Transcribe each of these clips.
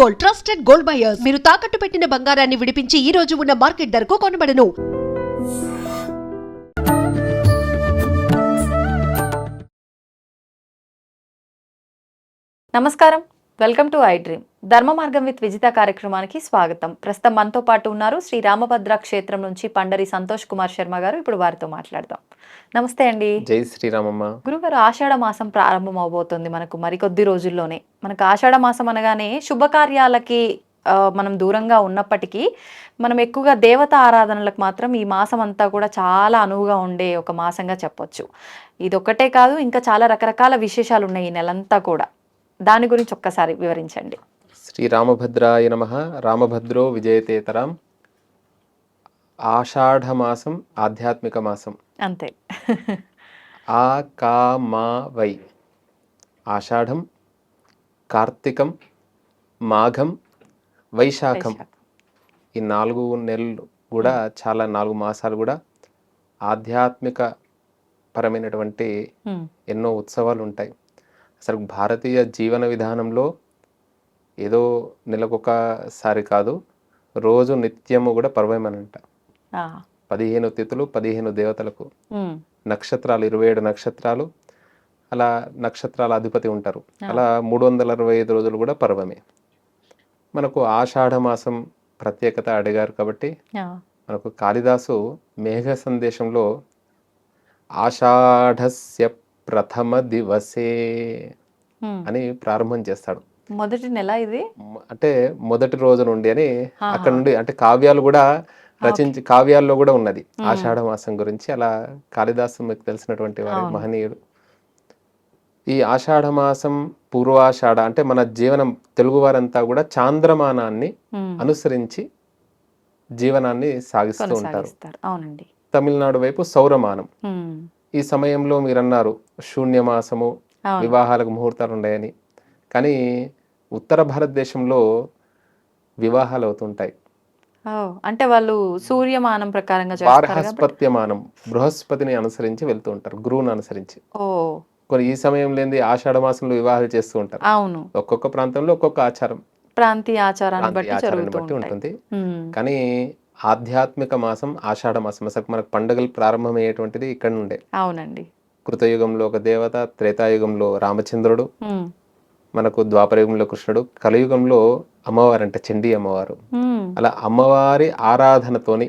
Gold, trusted gold buyers. మీరు తాకట్టు పెట్టిన బంగారాన్ని విడిపించి ఈ రోజు ఉన్న మార్కెట్ ధరకు కొనబడను. నమస్కారం, వెల్కమ్ టు ఐ డ్రీమ్. ధర్మ మార్గం విత్ విజిత కార్యక్రమానికి స్వాగతం. ప్రస్తుతం మనతో పాటు ఉన్నారు శ్రీ రామభద్ర క్షేత్రం నుంచి పండరి సంతోష్ కుమార్ శర్మ గారు. ఇప్పుడు వారితో మాట్లాడదాం. నమస్తే అండి. జై శ్రీరామమ్మ. గురుగారు, ఆషాఢ మాసం ప్రారంభం అవబోతోంది మనకు మరికొద్ది రోజుల్లోనే. మనకు ఆషాఢ మాసం అనగానే శుభకార్యాలకి మనం దూరంగా ఉన్నప్పటికీ మనం ఎక్కువగా దేవత ఆరాధనలకు మాత్రం ఈ మాసం అంతా కూడా చాలా అనువుగా ఉండే ఒక మాసంగా చెప్పొచ్చు. ఇదొక్కటే కాదు, ఇంకా చాలా రకరకాల విశేషాలు ఉన్నాయి ఈ నెలంతా కూడా. దాని గురించి ఒక్కసారి వివరించండి. శ్రీరామభద్రాయ నమః. రామభద్రో విజయతేతరాం. ఆషాఢ మాసం ఆధ్యాత్మిక మాసం. అంతే. ఆ కా మా వై. ఆషాఢం, కార్తీకం, మాఘం, వైశాఖం. ఈ 4 నెలలు కూడా చాలా 4 మాసాలు కూడా ఆధ్యాత్మిక పరమైనటువంటి ఎన్నో ఉత్సవాలు ఉంటాయి. అసలు భారతీయ జీవన విధానంలో ఏదో నెలకొకసారి కాదు, రోజు నిత్యము కూడా పర్వమనంట. 15 తిథులు, 15 దేవతలకు, నక్షత్రాలు 27 నక్షత్రాలు, అలా నక్షత్రాల అధిపతి ఉంటారు. అలా 365 రోజులు కూడా పర్వమే. మనకు ఆషాఢ మాసం ప్రత్యేకత అడిగారు కాబట్టి మనకు కాళిదాసు మేఘ సందేశంలో ఆషాఢస్య ప్రథమ దివసే అని ప్రారంభం చేస్తాడు. మొదటి నెల ఇది అంటే మొదటి రోజు నుండి అని అక్కడ నుండి, అంటే కావ్యాలు కూడా కావ్యాల్లో కూడా ఉన్నది ఆషాఢ మాసం గురించి. అలా కాళిదాసు మీకు తెలిసినటువంటి వారు, మహనీయుడు. ఈ ఆషాఢ మాసం పూర్వాషాఢ అంటే మన జీవనం, తెలుగు వారంతా కూడా చాంద్రమానాన్ని అనుసరించి జీవనాన్ని సాగిస్తూ ఉంటారు. అవునండి. తమిళనాడు వైపు సౌరమానం. ఈ సమయంలో మీరన్నారు శూన్యమాసము, వివాహాలకు ముహూర్తాలు ఉన్నాయని. కానీ ఉత్తర భారతదేశంలో వివాహాలు అవుతుంటాయి. అంటే వాళ్ళు సూర్యమానం ప్రకారంగా బార్హస్పత్యమానం, బృహస్పతిని అనుసరించి వెళ్తూ ఉంటారు, గురువుని అనుసరించి. కొన్ని ఈ సమయం లేని ఆషాఢ మాసంలో వివాహాలు చేస్తూ ఉంటారు. అవును. ఒక్కొక్క ప్రాంతంలో ఒక్కొక్క ఆచారం, ప్రాంతీయ ఆచారాన్ని బట్టి ఉంటుంది. కానీ ఆధ్యాత్మిక మాసం ఆషాఢ మాసం. అసలు మనకు పండుగలు ప్రారంభమయ్యేటువంటిది ఇక్కడ నుండే. అవునండి. కృతయుగంలో ఒక దేవత, త్రేతాయుగంలో రామచంద్రుడు, మనకు ద్వాపరయుగంలో కృష్ణుడు, కలియుగంలో అమ్మవారు అంటే చండీ అమ్మవారు. అలా అమ్మవారి ఆరాధనతోని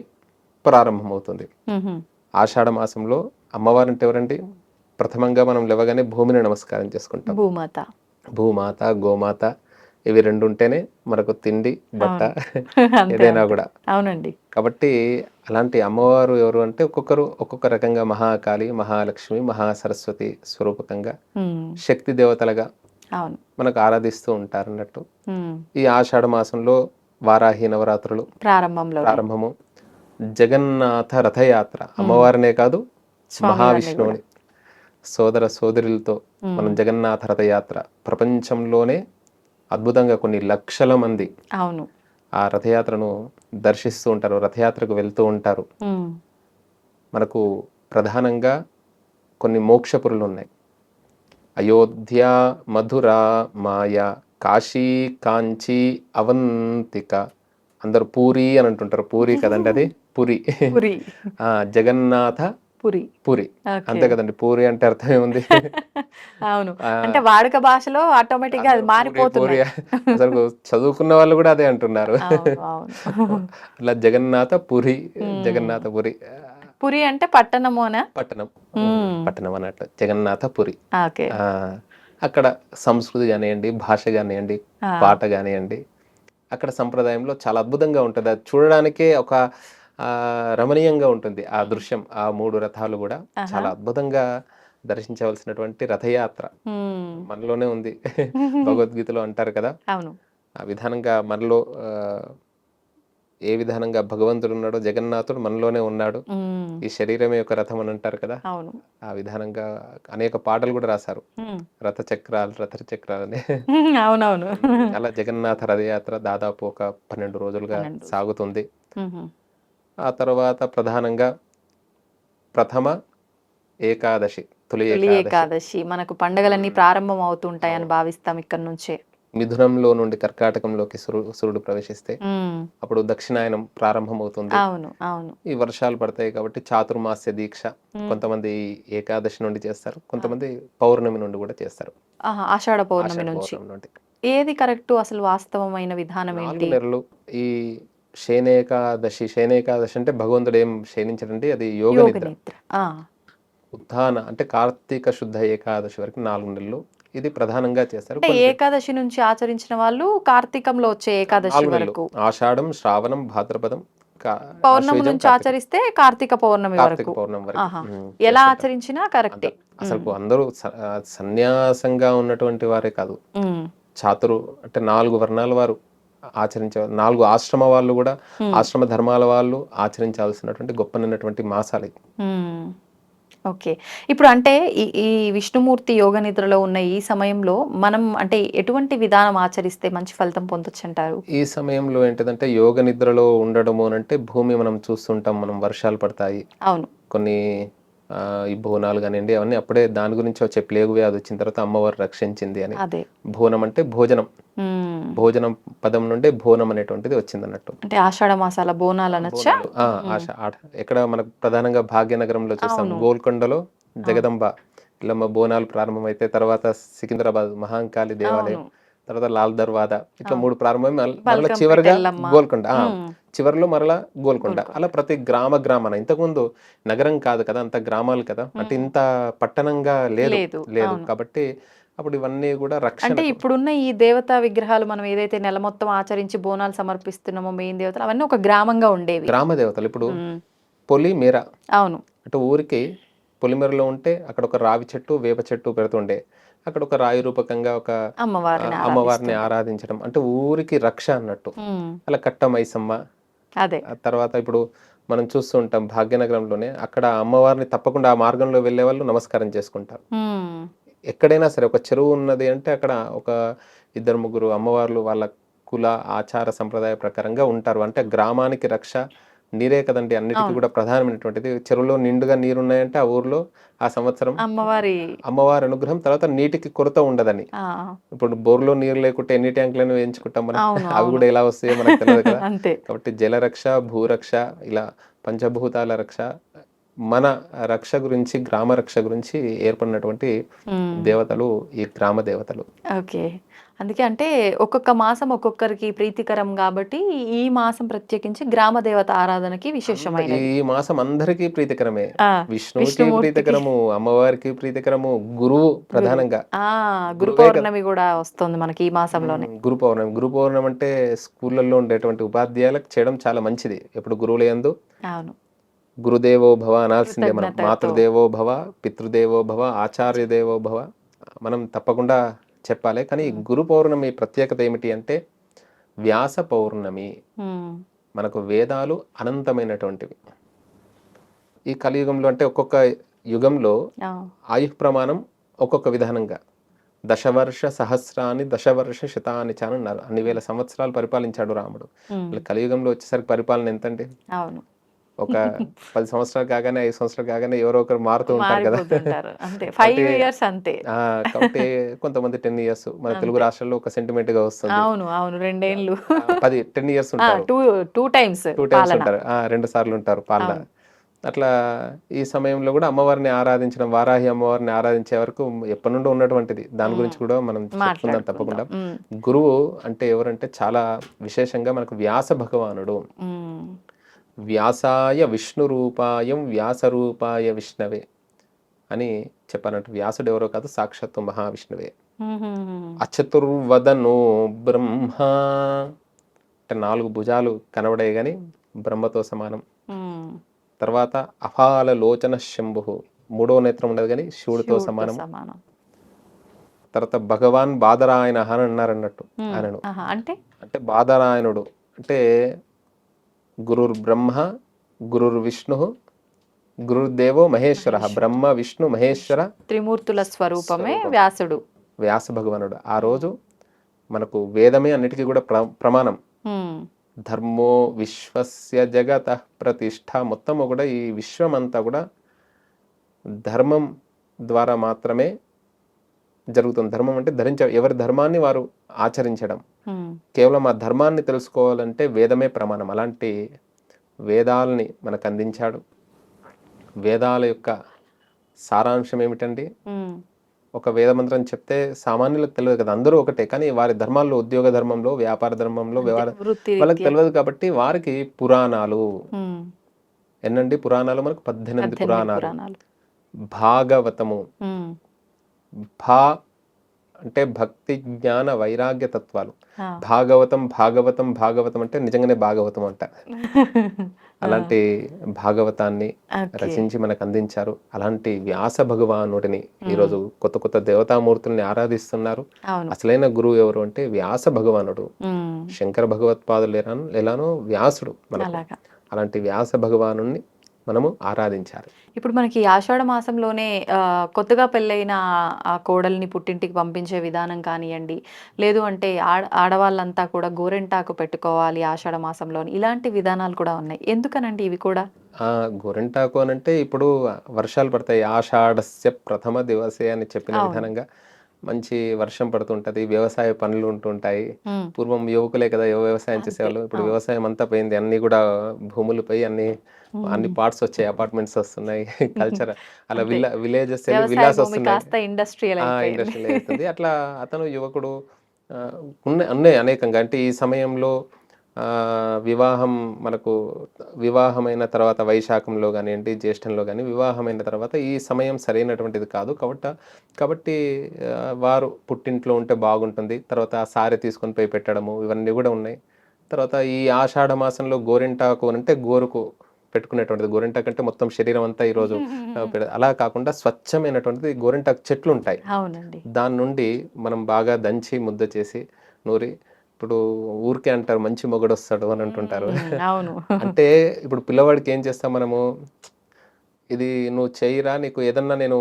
ప్రారంభమవుతుంది. ఆషాఢ మాసంలో అమ్మవారు అంటే ఎవరండి? ప్రథమంగా మనం లేవగానే భూమిని నమస్కారం చేసుకుంటాం. భూమాత, గోమాత, ఇవి 2 ఉంటేనే మనకు తిండి, బట్ట, ఏదైనా కూడా. అవునండి. కాబట్టి అలాంటి అమ్మవారు ఎవరు అంటే ఒక్కొక్కరు ఒక్కొక్క రకంగా మహాకాళి, మహాలక్ష్మి, మహాసరస్వతి స్వరూపకంగా శక్తి దేవతలుగా మనకు ఆరాధిస్తూ ఉంటారు అన్నట్టు. ఈ ఆషాఢ మాసంలో వారాహి నవరాత్రులు ప్రారంభము. జగన్నాథ రథయాత్ర, అమ్మవారినే కాదు మహావిష్ణువుని సోదర సోదరులతో మనం జగన్నాథ రథయాత్ర, ప్రపంచంలోనే అద్భుతంగా కొన్ని లక్షల మంది ఆ రథయాత్రను దర్శిస్తూ ఉంటారు, రథయాత్రకు వెళ్తూ ఉంటారు. మనకు ప్రధానంగా కొన్ని మోక్షపురులు ఉన్నాయి. అయోధ్య, మధుర, మాయ, కాశీ, కాంచి, అవంతిక. అందరు పూరి అని అంటుంటారు. పూరి కదండి, అది పురి. జగన్నాథ పురి, అంతే కదండి. పూరి అంటే అర్థం ఏముంది? అవును, అంటే వాడుక భాషలో ఆటోమేటిక్ గా అది మారిపోతుంది. అసలు చదువుకున్న వాళ్ళు కూడా అదే అంటున్నారు. అలా జగన్నాథ పురి, జగన్నాథ పురి. పురి అంటే పట్టణమోనా? పట్టణం అన్నట్టు జగన్నాథ పురి. అక్కడ సంస్కృతి కానివ్వండి, భాష కానివ్వండి, పాట కానివ్వండి, అక్కడ సంప్రదాయంలో చాలా అద్భుతంగా ఉంటుంది. అది చూడడానికే ఒక రమణీయంగా ఉంటుంది ఆ దృశ్యం. ఆ 3 రథాలు కూడా చాలా అద్భుతంగా దర్శించవలసినటువంటి రథయాత్ర మనలోనే ఉంది. భగవద్గీతలో అంటారు కదా, ఆ విధానంగా మనలో ఏ విధానంగా భగవంతుడు ఉన్నాడో జగన్నాథుడు మనలోనే ఉన్నాడు. ఈ శరీరమే ఒక రథం అని అంటారు కదా, ఆ విధానంగా అనేక పాటలు కూడా రాశారు. రథ చక్రాలు అని. అలా జగన్నాథ రథయాత్ర దాదాపు ఒక 12 రోజులుగా సాగుతుంది. ఆ తర్వాత ప్రధానంగా ప్రథమ ఏకాదశి, తొలి ఏకాదశి. మనకు పండుగలన్నీ ప్రారంభం అవుతుంటాయని భావిస్తాం ఇక్కడ నుంచే. మిథునంలో నుండి కర్కాటకంలోకి సూర్యుడు ప్రవేశిస్తే ఉమ్, అప్పుడు దక్షిణాయనం ప్రారంభమవుతుంది. అవును అవును. ఈ వర్షాలు పడతాయి కాబట్టి చాతుర్మాస్య దీక్ష కొంతమంది ఏకాదశి నుండి చేస్తారు, కొంతమంది పౌర్ణమి నుండి కూడా చేస్తారు. ఆహా, ఆషాఢ పౌర్ణమి ఆషాఢ నుంచి. పౌర్ణమి నుండి ఏది కరెక్ట్ అసలు వాస్తవమైన విధానం 4 ఏంటి? నెలలు. ఈ శయనేకాదశి అంటే భగవంతుడు ఏం శయనించడండి, అది యోగ యోగ నిద్ర. నిద్ర. ఉత్థాన అంటే కార్తీక శుద్ధ ఏకాదశి వరకు 4 నెలలు ఇది ప్రధానంగా చేస్తారు. అంటే ఏకాదశి నుంచి ఆచరించిన వాళ్ళు కార్తీకంలో వచ్చే ఏకాదశి 4 నెలలు వరకు, ఆషాఢం, శ్రావణం, భాద్రపదం, పౌర్ణమి ఆశ్వేజం, నుంచి ఆచరిస్తే కార్తీక పౌర్ణమి కార్తీక వరకు. పౌర్ణమి వరకు ఆహా, ఎలా చేస్తుంటారు. ఆచరించినా కరెక్టే. అసలు అందరూ సన్యాసంగా ఉన్నటువంటి వారే కాదు, ఉమ్, చాతురు అంటే 4 వర్ణాల వారు ఆచరించే 4 ఆశ్రమ వాళ్ళు కూడా, ఆశ్రమ ధర్మాల వాళ్ళు ఆచరించాల్సినటువంటి గొప్పనైనటువంటి మాసాలు ఇవి. ఉమ్. ఓకే. ఇప్పుడు అంటే ఈ ఈ విష్ణుమూర్తి యోగ నిద్రలో ఉన్న ఈ సమయంలో మనం అంటే ఎటువంటి విధానం ఆచరిస్తే మంచి ఫలితం పొందొచ్చు అంటారు? ఈ సమయంలో ఏంటిదంటే యోగ నిద్రలో ఉండడము అంటే భూమి మనం చూస్తుంటాం, మనం వర్షాలు పడతాయి, అవును. కొన్ని ఈ బోనాలు కానివ్వండి అవన్నీ అప్పుడే దాని గురించి వచ్చే ప్లేగు వ్యాధి వచ్చిన తర్వాత అమ్మవారు రక్షించింది అని. అదే. బోనం అంటే భోజనం, ఉమ్. భోజనం పదం నుండే బోనం అనేటువంటిది వచ్చింది అన్నట్టు. అంటే ఆషాఢ మాసాల బోనాలు అనొచ్చా? ఎక్కడ మనకు ప్రధానంగా భాగ్యనగరంలో చూస్తాం, గోల్కొండలో జగదంబ ఇల్లమ్మ బోనాలు ప్రారంభమైతే తర్వాత సికింద్రాబాద్ మహాంకాళి దేవాలయం, అవును. తర్వాత లాల్ దర్వాద, ఇట్లా 3 ప్రారంభమై మరలా బల్కంపేట చివరిగా ఎల్లమ్మ. గోల్కొండ, చివరిలో మరలా గోల్కొండ. అలా ప్రతి గ్రామాన, ఇంతకుముందు నగరం కాదు కదా, అంత గ్రామాలు కదా, అంటే ఇంత పట్టణంగా లేదు లేదు. లేదు అవును. కాబట్టి అప్పుడు ఇవన్నీ కూడా రక్షణ. అంటే ఇప్పుడున్న ఈ దేవతా విగ్రహాలు మనం ఏదైతే నెల మొత్తం ఆచరించి బోనాలు సమర్పిస్తున్నామో మెయిన్ దేవతలు అవన్నీ ఒక గ్రామంగా ఉండేవి. గ్రామ దేవతలు ఇప్పుడు ఉమ్, పొలిమేర అవును. అంటే ఊరికి పొలిమేరలో ఉంటే అక్కడ ఒక రావి చెట్టు, వేప చెట్టు పెడుతుండే, అక్కడ ఒక రాయి రూపకంగా ఒక అమ్మవారిని ఆరాధించడం అంటే ఊరికి రక్ష అన్నట్టు. ఉమ్, అలా కట్ట మైసమ్మ, అదే. ఆ తర్వాత ఇప్పుడు మనం చూస్తూ ఉంటాం భాగ్యనగరంలోనే, అక్కడ అమ్మవారిని తప్పకుండా ఆ మార్గంలో వెళ్ళే వాళ్ళు నమస్కారం చేసుకుంటారు. ఉమ్, ఎక్కడైనా సరే ఒక చెరువు ఉన్నది అంటే అక్కడ ఒక 2-3 అమ్మవార్లు వాళ్ళ కుల ఆచార సంప్రదాయ ప్రకారంగా ఉంటారు. అంటే గ్రామానికి రక్ష నీరే కదండి, అన్నిటికీ కూడా ప్రధానమైనటువంటిది. చెరువులో నిండుగా నీరున్నాయంటే ఆ ఊర్లో ఆ సంవత్సరం అమ్మవారి అనుగ్రహం, తర్వాత నీటికి కొరత ఉండదని. ఇప్పుడు బోర్లో నీరు లేకుంటే ఎన్ని ట్యాంకులను వేయించుకుంటాం మనం, అవి కూడా ఎలా వస్తాయో మనకు తెలియదు కదా. కాబట్టి జలరక్ష, భూరక్ష, ఇలా పంచభూతాల రక్ష, మన రక్ష గురించి, గ్రామ రక్ష గురించి ఏర్పడినటువంటి దేవతలు ఈ గ్రామ దేవతలు. ఓకే. అందుకే అంటే ఒక్కొక్క మాసం ఒక్కొక్కరికి ప్రీతికరం కాబట్టి ఈ మాసం ప్రత్యేకించి గ్రామ దేవత ఆరాధనకి విశేషమైనది. ఈ మాసం అందరికీ ప్రీతికరమే, విష్ణువుకి ప్రీతికరము, అమ్మవారికి ప్రీతికరము, గురువు ప్రధానంగా. గురు పౌర్ణమి కూడా వస్తుంది మనకి ఈ మాసంలోనే. గురు పౌర్ణమి అంటే స్కూళ్ళల్లో ఉండేటువంటి ఉపాధ్యాయులకు చేయడం చాలా మంచిది. ఎప్పుడు గురువుల యందు అవును గురుదేవో భవ అనాల్సిందే మనం. మాతృదేవో భవ, పితృదేవో భవ, ఆచార్య దేవో భవ మనం తప్పకుండా చెప్పాలి. కానీ గురు పౌర్ణమి ప్రత్యేకత ఏమిటి అంటే వ్యాస పౌర్ణమి. మనకు వేదాలు అనంతమైనటువంటివి. ఈ కలియుగంలో అంటే ఒక్కొక్క యుగంలో ఆయు ప్రమాణం ఒక్కొక్క విధానంగా, దశవర్ష సహస్రాన్ని దశవర్ష శతాన్ని చాని అన్నారు. అన్ని వేల సంవత్సరాలు పరిపాలించాడు రాముడు. కలియుగంలో వచ్చేసరికి పరిపాలన ఎంతండి, ఒక 10 సంవత్సరాలు కాగానే 5 సంవత్సరాలు కాగానే ఎవరో ఒకరు మారుతూ ఉంటారు కదా. కాబట్టి కొంతమంది 10 ఇయర్స్, మన తెలుగు రాష్ట్రాల్లో ఒక సెంటిమెంట్ గా వస్తుంది. 10 ఇయర్స్ ఉంటారు, 2 టైమ్స్ ఉంటారు, 2 సార్లు ఉంటారు పాలన. అట్లా ఈ సమయంలో కూడా అమ్మవారిని ఆరాధించడం, వారాహి అమ్మవారిని ఆరాధించే వరకు ఎప్పటి నుండో ఉన్నటువంటిది. దాని గురించి కూడా మనం చెప్పుకుందాం తప్పకుండా. గురువు అంటే ఎవరంటే చాలా విశేషంగా మనకు వ్యాస భగవానుడు. వ్యాసాయ విష్ణు రూపాయం వ్యాసరూపాయ విష్ణవే అని చెప్పానంట. వ్యాసుడు ఎవరో కాదు, సాక్షాత్తు మహావిష్ణువే. అచతుర్వదనో బ్రహ్మ అంటే 4 భుజాలు కనబడే గాని బ్రహ్మతో సమానం. తర్వాత అఫాల లోచన శంభు, 3వ నేత్రం ఉండదు కానీ శివుడితో సమానం. తర్వాత భగవాన్ బాదరాయణ అని అన్నారు అన్నట్టు ఆయనను. అంటే బాదరాయణుడు అంటే గురుర్ బ్రహ్మ గురుర్ విష్ణు గురుర్దేవో మహేశ్వర. బ్రహ్మ విష్ణు మహేశ్వర త్రిమూర్తుల స్వరూపమే వ్యాసుడు, వ్యాస భగవానుడు. ఆ రోజు మనకు వేదమే అన్నిటికీ కూడా ప్రమాణం. ధర్మో విశ్వస్య జగత ప్రతిష్ఠ, మొత్తము కూడా ఈ విశ్వం అంతా కూడా ధర్మం ద్వారా మాత్రమే జరుగుతుంది. ధర్మం అంటే ఎవరి ధర్మాన్ని వారు ఆచరించడం. కేవలం ఆ ధర్మాన్ని తెలుసుకోవాలంటే వేదమే ప్రమాణం. అలాంటి వేదాలని మనకు అందించాడు. వేదాల యొక్క సారాంశం ఏమిటండి? ఒక వేద మంత్రం చెప్తే సామాన్యులకు తెలియదు కదా, అందరూ ఒకటే, కానీ వారి ధర్మాల్లో, ఉద్యోగ ధర్మంలో, వ్యాపార ధర్మంలో, వాళ్ళకి తెలియదు కాబట్టి వారికి పురాణాలు ఎన్నండి? పురాణాలు మనకు 18 పురాణాలు. భాగవతము, భా అంటే భక్తి జ్ఞాన వైరాగ్య తత్వాలు. భాగవతం భాగవతం భాగవతం అంటే నిజంగానే భాగవతం అంట. అలాంటి భాగవతాన్ని రచించి మనకు అందించారు. అలాంటి వ్యాస భగవానుడిని ఈరోజు కొత్త కొత్త దేవతామూర్తుల్ని ఆరాధిస్తున్నారు. అసలైన గురువు ఎవరు అంటే వ్యాస భగవానుడు. శంకర భగవత్పాదులు ఎలానో వ్యాసుడు మనకు. అలాంటి వ్యాస భగవానుడిని మనము ఆరాధించాలి. ఇప్పుడు మనకి ఆషాఢ మాసంలోనే కొత్తగా పెళ్ళైన ఆ కోడల్ని పుట్టింటికి పంపించే విధానం కానివ్వండి, లేదు అంటే ఆడవాళ్ళంతా కూడా గోరెంటాకు పెట్టుకోవాలి ఆషాఢ మాసంలోని, ఇలాంటి విధానాలు కూడా ఉన్నాయి. ఎందుకనండి ఇవి కూడా? గోరెంటాకు అని అంటే ఇప్పుడు వర్షాలు పడతాయి, ఆషాఢస్య ప్రథమ దివసే అని చెప్పిన విధానంగా మంచి వర్షం పడుతుంటది, వ్యవసాయ పనులు ఉంటుంటాయి. పూర్వం యువకులే కదా వ్యవసాయం చేసేవాళ్ళు. ఇప్పుడు వ్యవసాయం అంతా పోయింది, అన్ని కూడా భూములు పోయి అన్ని పార్ట్స్ వచ్చాయి, అపార్ట్మెంట్స్ వస్తున్నాయి, కల్చర్ అలా విలేజెస్ విలాస్ వస్తున్నాయి, ఇండస్ట్రియల్ అవుతుంది. అట్లా అతను యువకుడు ఉన్నాయి అనేకంగా. అంటే ఈ సమయంలో వివాహమైన తర్వాత వైశాఖంలో కానివ్వండి, జ్యేష్ఠంలో కానీ వివాహమైన తర్వాత ఈ సమయం సరైనటువంటిది కాదు. కాబట్టి వారు పుట్టింట్లో ఉంటే బాగుంటుంది. తర్వాత ఆ సారె తీసుకొని పోయి పెట్టడము ఇవన్నీ కూడా ఉన్నాయి. తర్వాత ఈ ఆషాఢ మాసంలో గోరింటాకు అంటే గోరుకు పెట్టుకునేటువంటిది. గోరింటాకు అంటే మొత్తం శరీరం అంతా ఈరోజు అలా కాకుండా స్వచ్ఛమైనటువంటిది గోరింటాకు చెట్లు ఉంటాయి. దాని నుండి మనం బాగా దంచి ముద్ద చేసి నూరి, ఇప్పుడు ఊరికే అంటారు మంచి మొగుడు వస్తాడు అని అంటుంటారు. అంటే ఇప్పుడు పిల్లవాడికి ఏం చేస్తాం మనము, ఇది నువ్వు చేయరా, నీకు ఏదన్నా నేను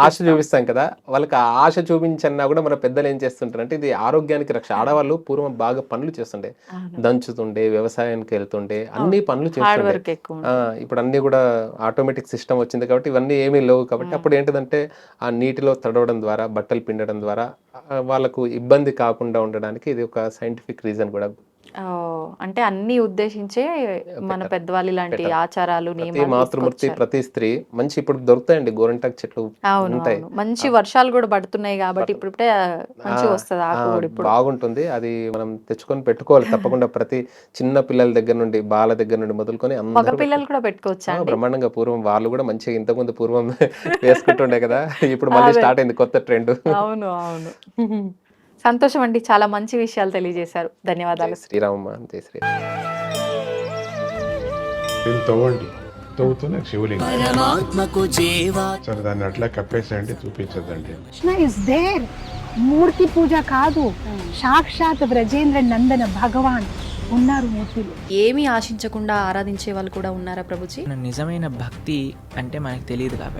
ఆశ చూపిస్తాం కదా, వాళ్ళకి ఆ ఆశ చూపించన్నా కూడా మన పెద్దలు ఏం చేస్తుంటారు అంటే ఇది ఆరోగ్యానికి రక్ష. ఆడవాళ్ళు పూర్వం బాగా పనులు చేస్తుండే, దంచుతుండే, వ్యవసాయానికి వెళ్తుండే, అన్ని పనులు చేస్తుండే. ఇప్పుడు అన్ని కూడా ఆటోమేటిక్ సిస్టమ్ వచ్చింది కాబట్టి ఇవన్నీ ఏమీ లేవు. కాబట్టి అప్పుడు ఏంటిదంటే ఆ నీటిలో తడవడం ద్వారా, బట్టలు పిండడం ద్వారా వాళ్ళకు ఇబ్బంది కాకుండా ఉండడానికి ఇది ఒక సైంటిఫిక్ రీజన్ కూడా. అంటే అన్ని ఉద్దేశించే మన పెద్దవాళ్ళు ఇలాంటి ఆచారాలు, మాతృమూర్తి, ప్రతి స్త్రీ మంచి ఇప్పుడు దొరుకుతాయండి గోరింటాకు చెట్లు ఉంటాయి. మంచి వర్షాలు కూడా పడుతున్నాయి కాబట్టి ఇప్పుడే మంచిగా వస్తుంది, బాగుంటుంది. అది మనం తెచ్చుకొని పెట్టుకోవాలి తప్పకుండా. ప్రతి చిన్న పిల్లల దగ్గర నుండి, బాల దగ్గర నుండి మొదలుకొని మగ పిల్లలు కూడా పెట్టుకోవచ్చు బ్రహ్మాండంగా. పూర్వం వాళ్ళు కూడా మంచిగా ఇంతకుముందు పూర్వం వేసుకుంటుండే కదా, ఇప్పుడు మళ్ళీ స్టార్ట్ అయింది కొత్త ట్రెండ్. అవును. సంతోషం అండి, చాలా మంచి విషయాలు తెలియజేశారు. ధన్యవాదాలు. శ్రీరామమ్మ, జై శ్రీరామ్. తవ్వుతూనే శివలింగం. సరే దాన్ని అట్లా కప్పేసేయండి, చూపించదండి. Krishna is there. మూర్తి పూజ కాదు, సాక్షాత్ బ్రజేంద్ర నందన భగవాన్ ఉన్నారు మూర్తిలో. ఏమీ ఆశించకుండా ఆరాధించే వాళ్ళు కూడా ఉన్నారా ప్రభుజీ? నిజమైన భక్తి అంటే మనకు తెలియదు కాబట్టి